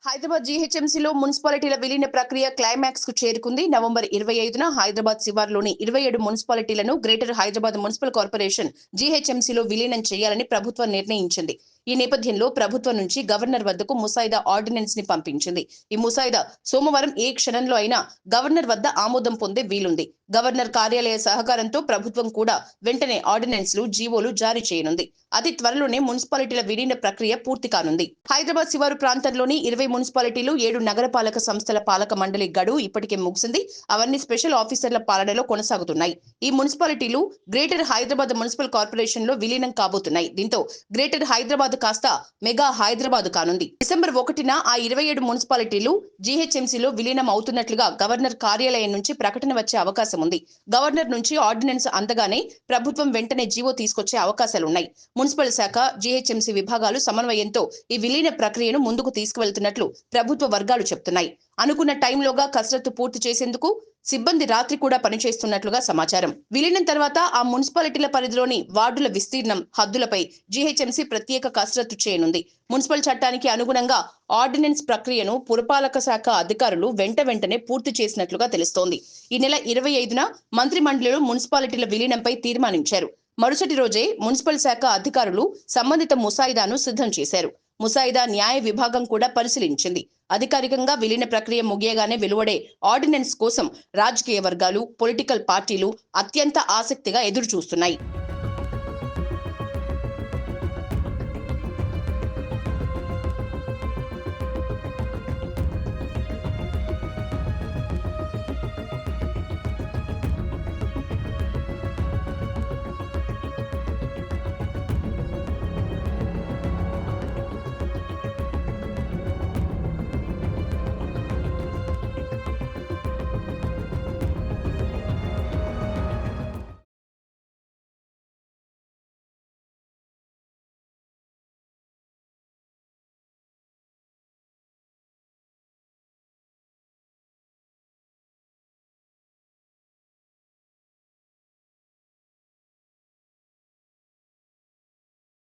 హైదరాబాద్ జీహెచ్ఎంసీలో మున్సిపాలిటీల విలీన ప్రక్రియ క్లైమాక్స్ కు చేరుకుంది. నవంబర్ 25న హైదరాబాద్ శివార్లోని 27 మున్సిపాలిటీలను గ్రేటర్ హైదరాబాద్ మున్సిపల్ కార్పొరేషన్ జీహెచ్ఎంసీలో విలీనం చేయాలని ప్రభుత్వం నిర్ణయించింది. ఈ నేపథ్యంలో ప్రభుత్వం నుంచి గవర్నర్ వద్దకు ముసాయిదా ఆర్డినెన్స్ ని పంపించింది. ఈ ముసాయిదా సోమవారం ఏ క్షణంలో అయినా గవర్నర్ వద్ద ఆమోదం పొందే వీలుంది. గవర్నర్ కార్యాలయ సహకారంతో ప్రభుత్వం కూడా వెంటనే ఆర్డినెన్స్లు, జీవోలు జారీ చేయనుంది. అతి త్వరలోనే మున్సిపాలిటీల విలీన ప్రక్రియ పూర్తి కానుంది. హైదరాబాద్ శివారు ప్రాంతంలోని 20 మున్సిపాలిటీలు, 7 నగరపాలక సంస్థల పాలక మండలి గడువు ఇప్పటికే ముగిసింది. అవన్నీ స్పెషల్ ఆఫీసర్ల పాలనలో కొనసాగుతున్నాయి. ఈ మున్సిపాలిటీలు గ్రేటర్ హైదరాబాద్ మున్సిపల్ కార్పొరేషన్ లో విలీనం కాబోతున్నాయి. దీంతో గ్రేటర్ హైదరాబాద్ కాస్త మెగా హైదరాబాద్ కానుంది. డిసెంబర్ 1న ఆ 27 మున్సిపాలిటీలు జీహెచ్ఎంసీలో విలీనం అవుతున్నట్లుగా గవర్నర్ కార్యాలయం నుంచి ప్రకటన వచ్చే అవకాశం ఉంది. గవర్నర్ నుంచి ఆర్డినెన్స్ అందగానే ప్రభుత్వం వెంటనే జీవో తీసుకొచ్చే అవకాశాలున్నాయి. మున్సిపల్ శాఖ, జీహెచ్ఎంసీ విభాగాలు సమన్వయంతో ఈ విలీన ప్రక్రియను ముందుకు తీసుకువెళ్తున్నట్లు ప్రభుత్వ వర్గాలు చెప్తున్నాయి. అనుకున్న టైంలోగా కసరత్తు పూర్తి చేసేందుకు సిబ్బంది రాత్రి కూడా పనిచేస్తున్నట్లుగా సమాచారం. విలీనం తర్వాత ఆ మున్సిపాలిటీల పరిధిలోని వార్డుల విస్తీర్ణం, హద్దులపై జీహెచ్ఎంసీ ప్రత్యేక కసరత్తు చేయనుంది. మున్సిపల్ చట్టానికి అనుగుణంగా ఆర్డినెన్స్ ప్రక్రియను పురపాలక శాఖ అధికారులు వెంటనే పూర్తి చేసినట్లుగా తెలుస్తోంది. ఈ నెల 25న మంత్రి మండలిలో మున్సిపాలిటీల విలీనంపై తీర్మానించారు. మరుసటి రోజే మున్సిపల్ శాఖ అధికారులు సంబంధిత ముసాయిదాను సిద్ధం చేశారు. ముసాయిదా న్యాయ విభాగం కూడా పరిశీలించింది. అధికారికంగా విలీన ప్రక్రియ ముగియగానే వెలువడే ఆర్డినెన్స్ కోసం రాజకీయ వర్గాలు, పొలిటికల్ పార్టీలు అత్యంత ఆసక్తిగా ఎదురు చూస్తున్నాయి.